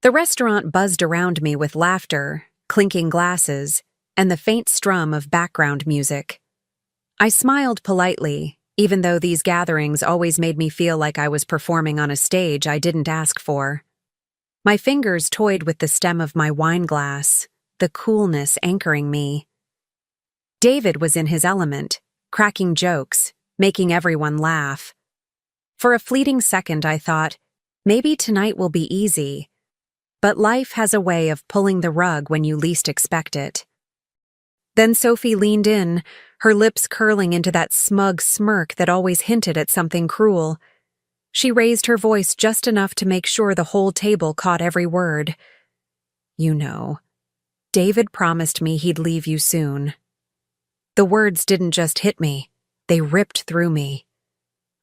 The restaurant buzzed around me with laughter, clinking glasses, and the faint strum of background music. I smiled politely, even though these gatherings always made me feel like I was performing on a stage I didn't ask for. My fingers toyed with the stem of my wine glass, the coolness anchoring me. David was in his element, cracking jokes, making everyone laugh. For a fleeting second I thought, maybe tonight will be easy. But life has a way of pulling the rug when you least expect it. Then Sophie leaned in, her lips curling into that smug smirk that always hinted at something cruel. She raised her voice just enough to make sure the whole table caught every word. "You know, David promised me he'd leave you soon." The words didn't just hit me, they ripped through me.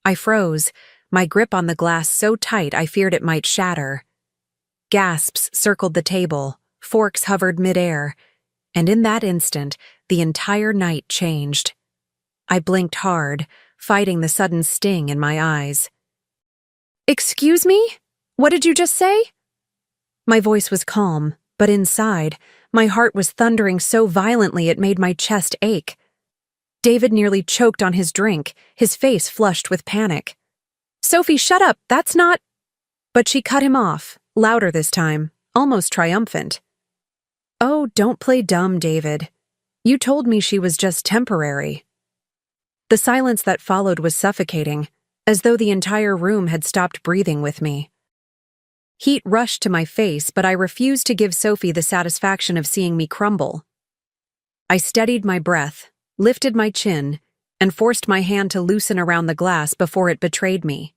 I froze, my grip on the glass so tight I feared it might shatter. Gasps circled the table, forks hovered midair, and in that instant, the entire night changed. I blinked hard, fighting the sudden sting in my eyes. "Excuse me? What did you just say?" My voice was calm, but inside, my heart was thundering so violently it made my chest ache. David nearly choked on his drink, his face flushed with panic. "Sophie, shut up, that's not—" But she cut him off, louder this time, almost triumphant. "Oh, don't play dumb, David. You told me she was just temporary." The silence that followed was suffocating, as though the entire room had stopped breathing with me. Heat rushed to my face, but I refused to give Sophie the satisfaction of seeing me crumble. I steadied my breath, lifted my chin, and forced my hand to loosen around the glass before it betrayed me.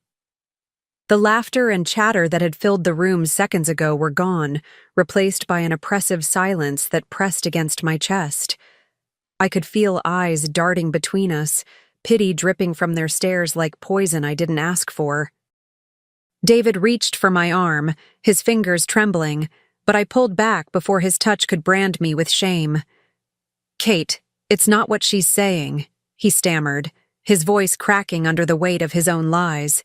The laughter and chatter that had filled the room seconds ago were gone, replaced by an oppressive silence that pressed against my chest. I could feel eyes darting between us, pity dripping from their stares like poison I didn't ask for. David reached for my arm, his fingers trembling, but I pulled back before his touch could brand me with shame. "Kate, it's not what she's saying," he stammered, his voice cracking under the weight of his own lies.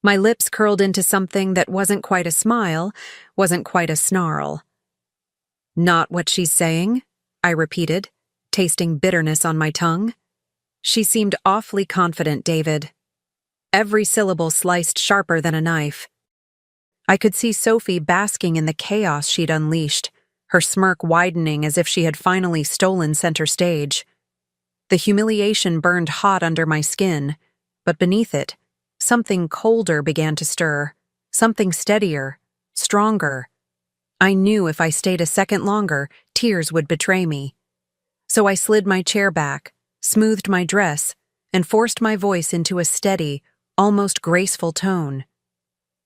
My lips curled into something that wasn't quite a smile, wasn't quite a snarl. "Not what she's saying?" I repeated, tasting bitterness on my tongue. She seemed awfully confident, David. Every syllable sliced sharper than a knife. I could see Sophie basking in the chaos she'd unleashed, her smirk widening as if she had finally stolen center stage. The humiliation burned hot under my skin, but beneath it, something colder began to stir, something steadier, stronger. I knew if I stayed a second longer, tears would betray me. So I slid my chair back, smoothed my dress, and forced my voice into a steady, almost graceful tone.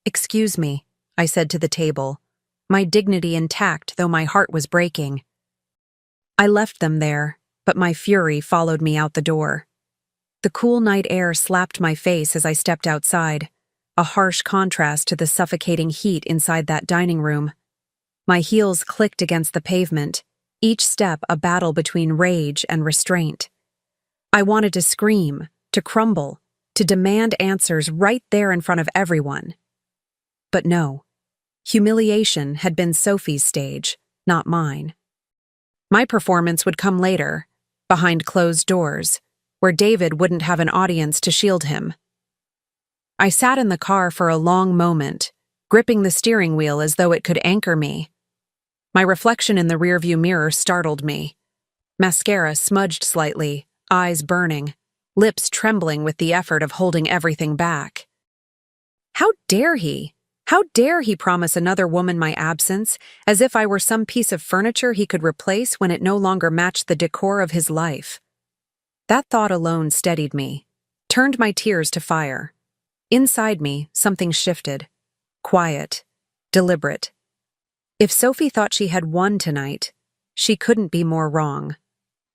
"Excuse me," I said to the table, my dignity intact though my heart was breaking. I left them there, but my fury followed me out the door. The cool night air slapped my face as I stepped outside, a harsh contrast to the suffocating heat inside that dining room. My heels clicked against the pavement, each step a battle between rage and restraint. I wanted to scream, to crumble, to demand answers right there in front of everyone. But no, humiliation had been Sophie's stage, not mine. My performance would come later, behind closed doors, where David wouldn't have an audience to shield him. I sat in the car for a long moment, gripping the steering wheel as though it could anchor me. My reflection in the rearview mirror startled me. Mascara smudged slightly, eyes burning, lips trembling with the effort of holding everything back. How dare he? How dare he promise another woman my absence, as if I were some piece of furniture he could replace when it no longer matched the decor of his life? That thought alone steadied me, turned my tears to fire. Inside me, something shifted. Quiet, deliberate. If Sophie thought she had won tonight, she couldn't be more wrong.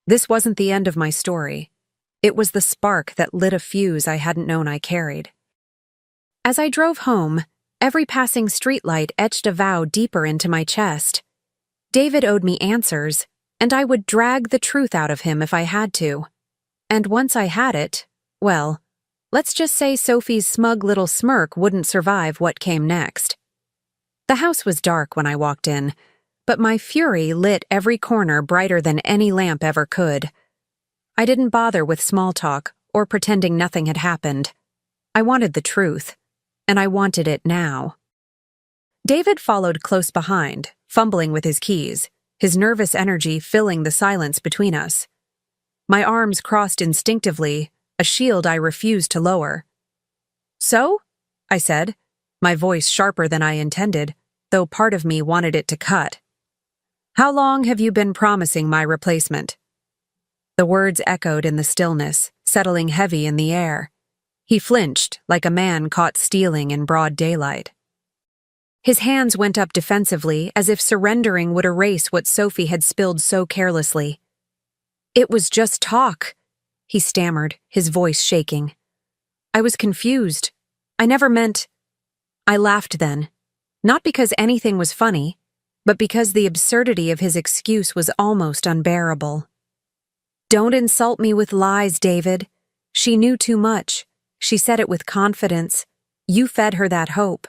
This wasn't the end of my story. It was the spark that lit a fuse I hadn't known I carried. As I drove home, every passing streetlight etched a vow deeper into my chest. David owed me answers, and I would drag the truth out of him if I had to. And once I had it, well, let's just say Sophie's smug little smirk wouldn't survive what came next. The house was dark when I walked in, but my fury lit every corner brighter than any lamp ever could. I didn't bother with small talk or pretending nothing had happened. I wanted the truth, and I wanted it now. David followed close behind, fumbling with his keys, his nervous energy filling the silence between us. My arms crossed instinctively, a shield I refused to lower. "So?" I said, my voice sharper than I intended, though part of me wanted it to cut. "How long have you been promising my replacement?" The words echoed in the stillness, settling heavy in the air. He flinched, like a man caught stealing in broad daylight. His hands went up defensively, as if surrendering would erase what Sophie had spilled so carelessly. "It was just talk," he stammered, his voice shaking. I was confused. I never meant... I laughed then, not because anything was funny, but because the absurdity of his excuse was almost unbearable. "Don't insult me with lies, David. She knew too much. She said it with confidence. You fed her that hope."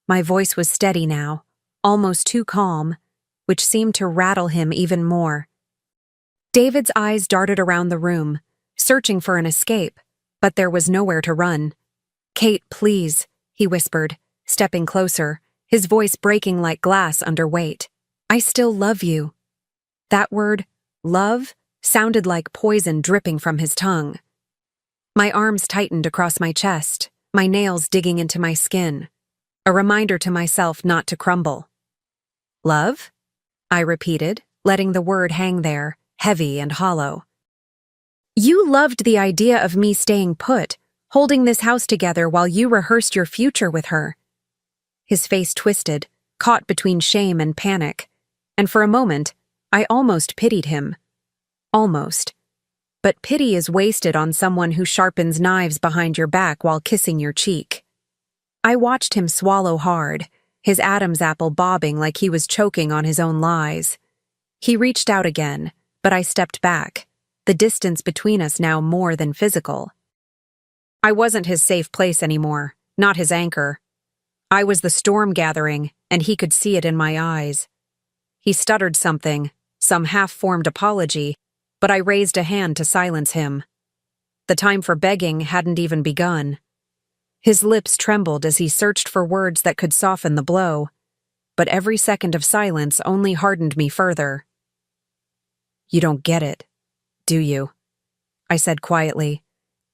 My voice was steady now, almost too calm, which seemed to rattle him even more. David's eyes darted around the room, searching for an escape, but there was nowhere to run. "Kate, please," he whispered, stepping closer, his voice breaking like glass under weight. "I still love you." That word, love, sounded like poison dripping from his tongue. My arms tightened across my chest, my nails digging into my skin, a reminder to myself not to crumble. "Love?" I repeated, letting the word hang there, heavy and hollow. "You loved the idea of me staying put, holding this house together while you rehearsed your future with her." His face twisted, caught between shame and panic, and for a moment, I almost pitied him. Almost. But pity is wasted on someone who sharpens knives behind your back while kissing your cheek. I watched him swallow hard, his Adam's apple bobbing like he was choking on his own lies. He reached out again, but I stepped back, the distance between us now more than physical. I wasn't his safe place anymore, not his anchor. I was the storm gathering, and he could see it in my eyes. He stuttered something, some half-formed apology, but I raised a hand to silence him. The time for begging hadn't even begun. His lips trembled as he searched for words that could soften the blow, but every second of silence only hardened me further. "You don't get it, do you?" I said quietly,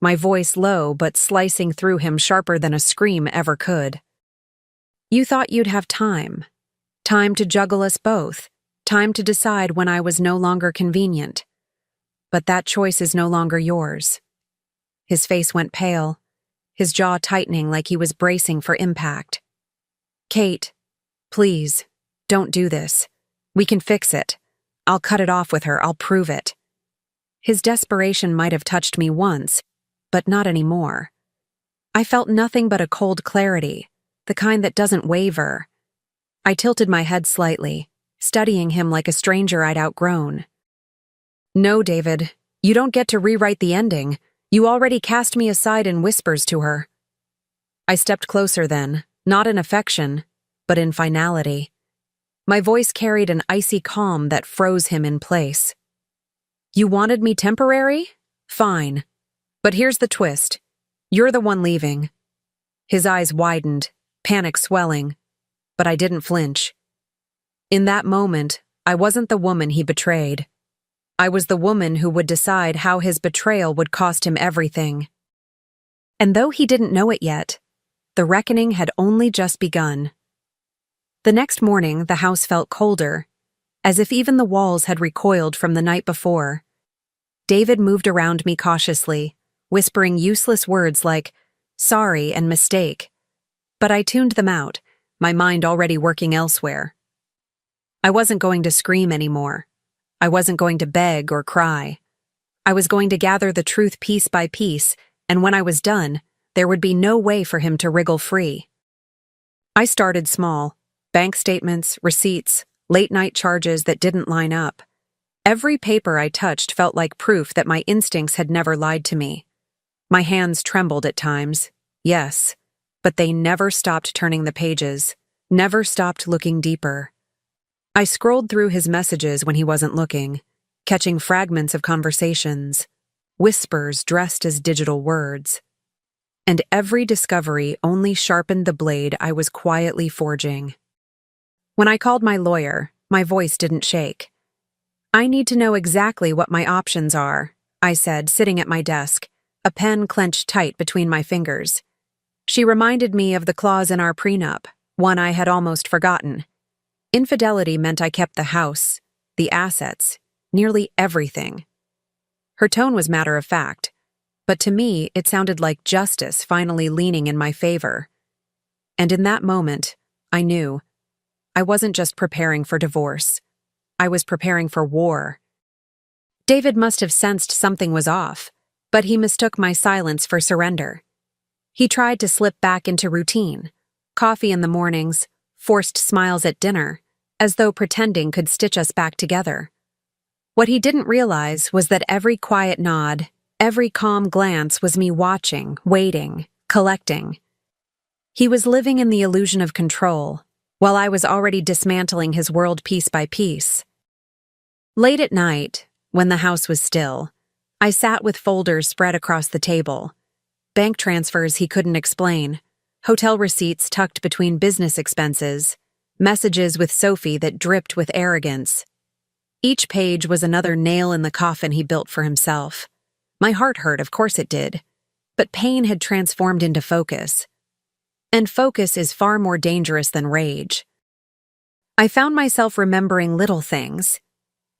my voice low but slicing through him sharper than a scream ever could. "You thought you'd have time. Time to juggle us both. Time to decide when I was no longer convenient. But that choice is no longer yours." His face went pale, his jaw tightening like he was bracing for impact. "Kate, please, don't do this. We can fix it. I'll cut it off with her, I'll prove it." His desperation might have touched me once, but not anymore. I felt nothing but a cold clarity, the kind that doesn't waver. I tilted my head slightly, studying him like a stranger I'd outgrown. "No, David, you don't get to rewrite the ending. You already cast me aside in whispers to her." I stepped closer then, not in affection, but in finality. My voice carried an icy calm that froze him in place. "You wanted me temporary? Fine. But here's the twist. You're the one leaving." His eyes widened, panic swelling, but I didn't flinch. In that moment, I wasn't the woman he betrayed. I was the woman who would decide how his betrayal would cost him everything. And though he didn't know it yet, the reckoning had only just begun. The next morning, the house felt colder, as if even the walls had recoiled from the night before. David moved around me cautiously, whispering useless words like sorry and mistake. But I tuned them out, my mind already working elsewhere. I wasn't going to scream anymore. I wasn't going to beg or cry. I was going to gather the truth piece by piece, and when I was done, there would be no way for him to wriggle free. I started small. Bank statements, receipts, late-night charges that didn't line up. Every paper I touched felt like proof that my instincts had never lied to me. My hands trembled at times, yes, but they never stopped turning the pages, never stopped looking deeper. I scrolled through his messages when he wasn't looking, catching fragments of conversations, whispers dressed as digital words. And every discovery only sharpened the blade I was quietly forging. When I called my lawyer, my voice didn't shake. "I need to know exactly what my options are," I said, sitting at my desk, a pen clenched tight between my fingers. She reminded me of the clause in our prenup, one I had almost forgotten. Infidelity meant I kept the house, the assets, nearly everything. Her tone was matter-of-fact, but to me it sounded like justice finally leaning in my favor. And in that moment, I knew. I wasn't just preparing for divorce. I was preparing for war. David must have sensed something was off, but he mistook my silence for surrender. He tried to slip back into routine, coffee in the mornings, forced smiles at dinner, as though pretending could stitch us back together. What he didn't realize was that every quiet nod, every calm glance was me watching, waiting, collecting. He was living in the illusion of control, while I was already dismantling his world piece by piece. Late at night, when the house was still, I sat with folders spread across the table. Bank transfers he couldn't explain, hotel receipts tucked between business expenses, messages with Sophie that dripped with arrogance. Each page was another nail in the coffin he built for himself. My heart hurt, of course it did, but pain had transformed into focus. And focus is far more dangerous than rage. I found myself remembering little things.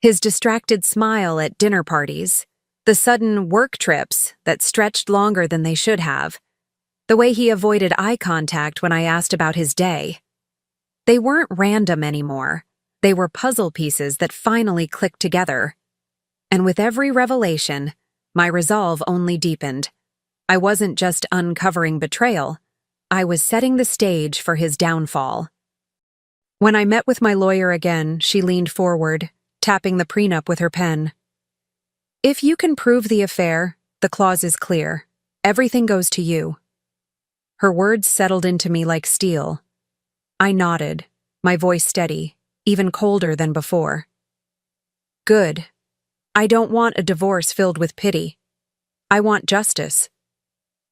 His distracted smile at dinner parties, the sudden work trips that stretched longer than they should have, the way he avoided eye contact when I asked about his day. They weren't random anymore. They were puzzle pieces that finally clicked together. And with every revelation, my resolve only deepened. I wasn't just uncovering betrayal, I was setting the stage for his downfall. When I met with my lawyer again, she leaned forward, tapping the prenup with her pen. "If you can prove the affair, the clause is clear. Everything goes to you." Her words settled into me like steel. I nodded, my voice steady, even colder than before. "Good. I don't want a divorce filled with pity. I want justice."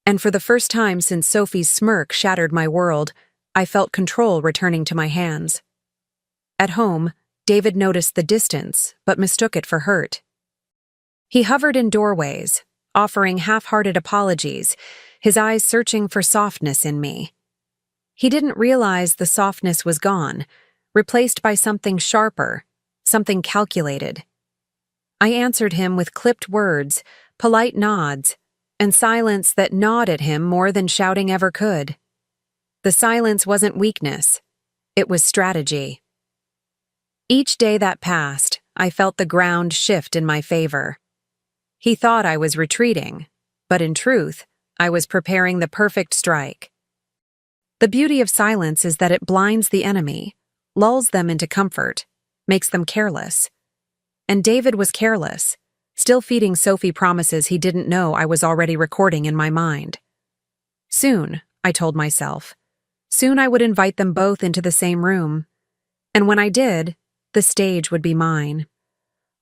And for the first time since Sophie's smirk shattered my world, I felt control returning to my hands. At home, David noticed the distance, but mistook it for hurt. He hovered in doorways, offering half-hearted apologies, his eyes searching for softness in me. He didn't realize the softness was gone, replaced by something sharper, something calculated. I answered him with clipped words, polite nods, and silence that gnawed at him more than shouting ever could. The silence wasn't weakness, it was strategy. Each day that passed, I felt the ground shift in my favor. He thought I was retreating, but in truth, I was preparing the perfect strike. The beauty of silence is that it blinds the enemy, lulls them into comfort, makes them careless. And David was careless, still feeding Sophie promises he didn't know I was already recording in my mind. Soon, I told myself, soon I would invite them both into the same room. And when I did, the stage would be mine.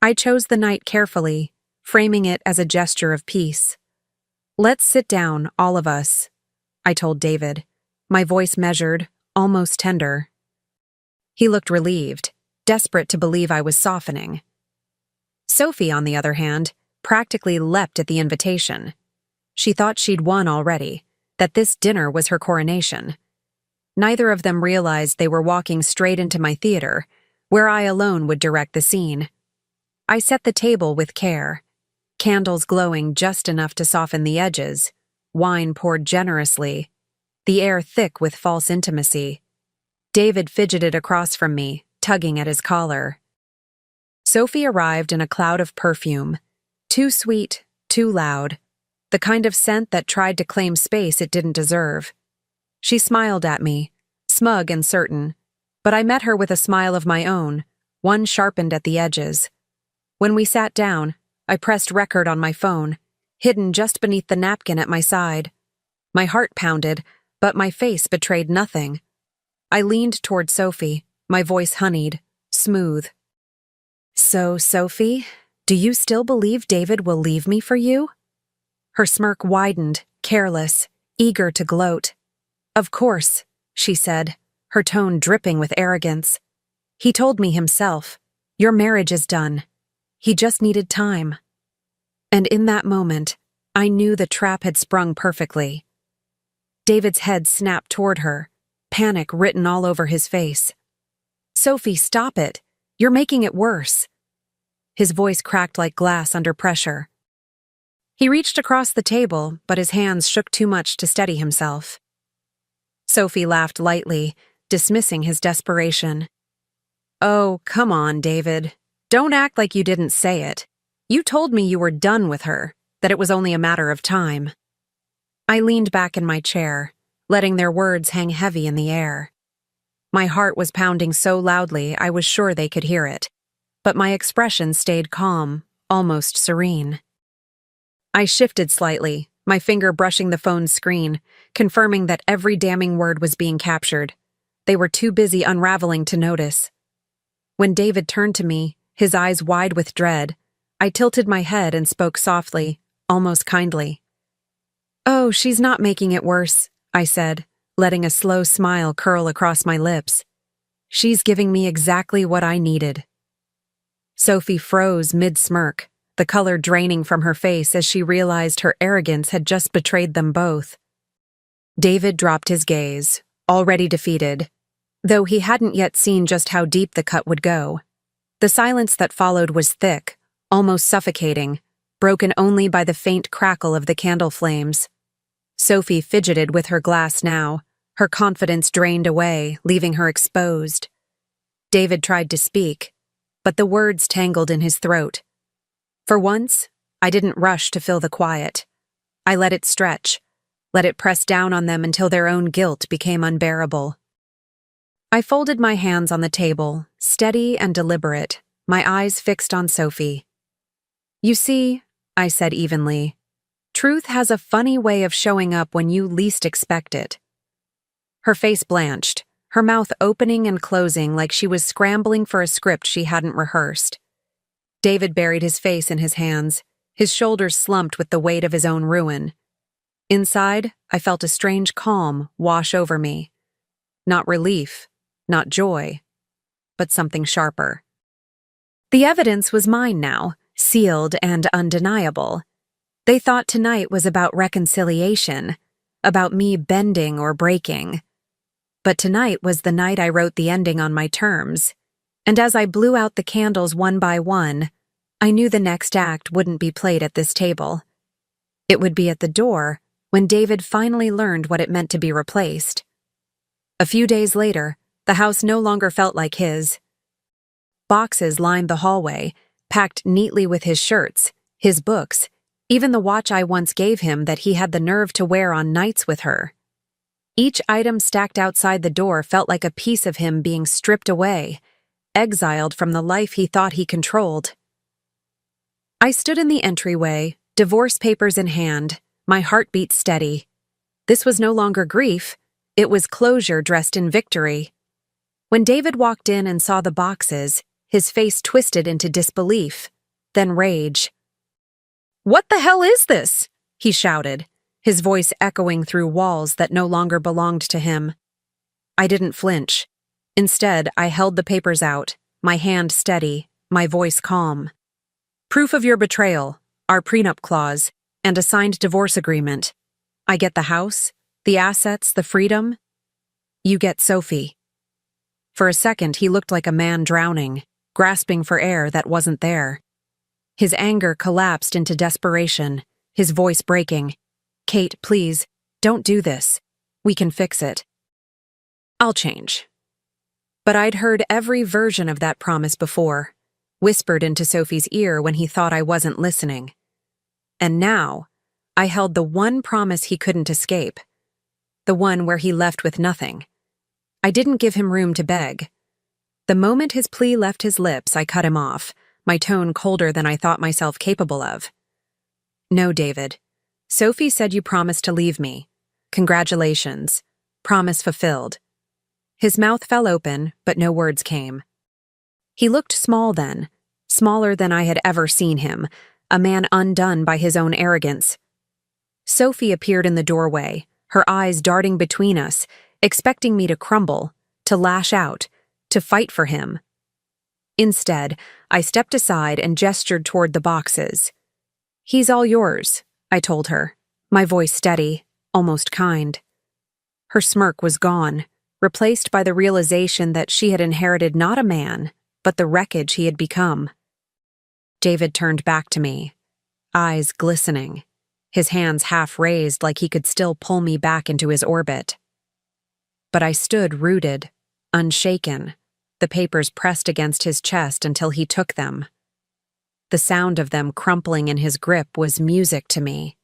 I chose the night carefully, framing it as a gesture of peace. "Let's sit down, all of us," I told David, my voice measured, almost tender. He looked relieved, desperate to believe I was softening. Sophie, on the other hand, practically leapt at the invitation. She thought she'd won already, that this dinner was her coronation. Neither of them realized they were walking straight into my theater, where I alone would direct the scene. I set the table with care, candles glowing just enough to soften the edges, wine poured generously, the air thick with false intimacy. David fidgeted across from me, tugging at his collar. Sophie arrived in a cloud of perfume, too sweet, too loud, the kind of scent that tried to claim space it didn't deserve. She smiled at me, smug and certain, but I met her with a smile of my own, one sharpened at the edges. When we sat down, I pressed record on my phone, hidden just beneath the napkin at my side. My heart pounded, but my face betrayed nothing. I leaned toward Sophie, my voice honeyed, smooth. So, Sophie, do you still believe David will leave me for you? Her smirk widened, careless, eager to gloat. Of course, she said, her tone dripping with arrogance. He told me himself, your marriage is done. He just needed time. And in that moment, I knew the trap had sprung perfectly. David's head snapped toward her, panic written all over his face. Sophie, stop it. You're making it worse. His voice cracked like glass under pressure. He reached across the table, but his hands shook too much to steady himself. Sophie laughed lightly, dismissing his desperation. Oh, come on, David. Don't act like you didn't say it. You told me you were done with her, that it was only a matter of time. I leaned back in my chair, letting their words hang heavy in the air. My heart was pounding so loudly I was sure they could hear it, but my expression stayed calm, almost serene. I shifted slightly, my finger brushing the phone's screen, confirming that every damning word was being captured. They were too busy unraveling to notice. When David turned to me, his eyes wide with dread, I tilted my head and spoke softly, almost kindly. Oh, she's not making it worse, I said, letting a slow smile curl across my lips. She's giving me exactly what I needed. Sophie froze mid-smirk, the color draining from her face as she realized her arrogance had just betrayed them both. David dropped his gaze, already defeated, though he hadn't yet seen just how deep the cut would go. The silence that followed was thick, almost suffocating, broken only by the faint crackle of the candle flames. Sophie fidgeted with her glass now, her confidence drained away, leaving her exposed. David tried to speak, but the words tangled in his throat. For once, I didn't rush to fill the quiet. I let it stretch, let it press down on them until their own guilt became unbearable. I folded my hands on the table, steady and deliberate, my eyes fixed on Sophie. You see, I said evenly, truth has a funny way of showing up when you least expect it. Her face blanched, her mouth opening and closing like she was scrambling for a script she hadn't rehearsed. David buried his face in his hands, his shoulders slumped with the weight of his own ruin. Inside, I felt a strange calm wash over me. Not relief, not joy, but something sharper. The evidence was mine now, sealed and undeniable. They thought tonight was about reconciliation, about me bending or breaking. But tonight was the night I wrote the ending on my terms, and as I blew out the candles one by one, I knew the next act wouldn't be played at this table. It would be at the door when David finally learned what it meant to be replaced. A few days later, the house no longer felt like his. Boxes lined the hallway, packed neatly with his shirts, his books, even the watch I once gave him that he had the nerve to wear on nights with her. Each item stacked outside the door felt like a piece of him being stripped away, exiled from the life he thought he controlled. I stood in the entryway, divorce papers in hand, my heartbeat steady. This was no longer grief, it was closure dressed in victory. When David walked in and saw the boxes, his face twisted into disbelief, then rage. "What the hell is this?" he shouted, his voice echoing through walls that no longer belonged to him. I didn't flinch. Instead, I held the papers out, my hand steady, my voice calm. Proof of your betrayal, our prenup clause, and a signed divorce agreement. I get the house, the assets, the freedom. You get Sophie. For a second, he looked like a man drowning, grasping for air that wasn't there. His anger collapsed into desperation, his voice breaking. "Kate, please, don't do this. We can fix it. I'll change." But I'd heard every version of that promise before, whispered into Sophie's ear when he thought I wasn't listening. And now, I held the one promise he couldn't escape, the one where he left with nothing. I didn't give him room to beg. The moment his plea left his lips, I cut him off, my tone colder than I thought myself capable of. "No, David. Sophie said you promised to leave me. Congratulations. Promise fulfilled. His mouth fell open, but no words came. He looked small then, smaller than I had ever seen him, a man undone by his own arrogance. Sophie appeared in the doorway, her eyes darting between us, expecting me to crumble, to lash out, to fight for him. Instead, I stepped aside and gestured toward the boxes. "He's all yours," I told her, my voice steady, almost kind. Her smirk was gone, replaced by the realization that she had inherited not a man, but the wreckage he had become. David turned back to me, eyes glistening, his hands half raised like he could still pull me back into his orbit. But I stood rooted, unshaken, the papers pressed against his chest until he took them. The sound of them crumpling in his grip was music to me.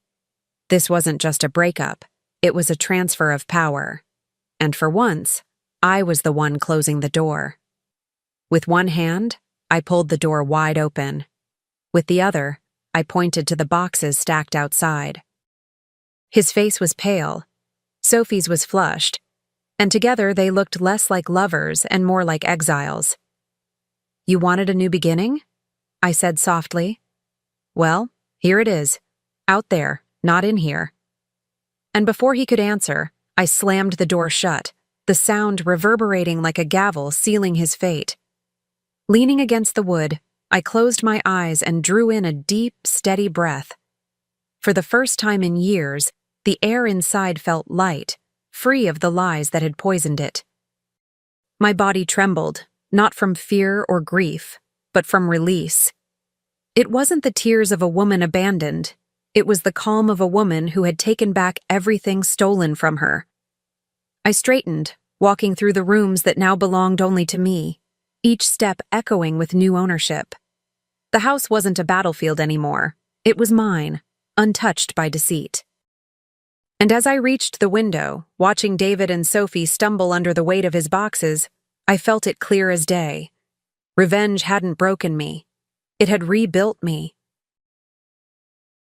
This wasn't just a breakup, it was a transfer of power. And for once, I was the one closing the door. With one hand, I pulled the door wide open. With the other, I pointed to the boxes stacked outside. His face was pale, Sophie's was flushed, and together they looked less like lovers and more like exiles. "You wanted a new beginning?" I said softly. "Well, here it is. Out there, not in here." And before he could answer, I slammed the door shut, the sound reverberating like a gavel sealing his fate. Leaning against the wood, I closed my eyes and drew in a deep, steady breath. For the first time in years, the air inside felt light, free of the lies that had poisoned it. My body trembled, not from fear or grief, but from release. It wasn't the tears of a woman abandoned. It was the calm of a woman who had taken back everything stolen from her. I straightened, walking through the rooms that now belonged only to me, each step echoing with new ownership. The house wasn't a battlefield anymore. It was mine, untouched by deceit. And as I reached the window, watching David and Sophie stumble under the weight of his boxes, I felt it clear as day. Revenge hadn't broken me. It had rebuilt me,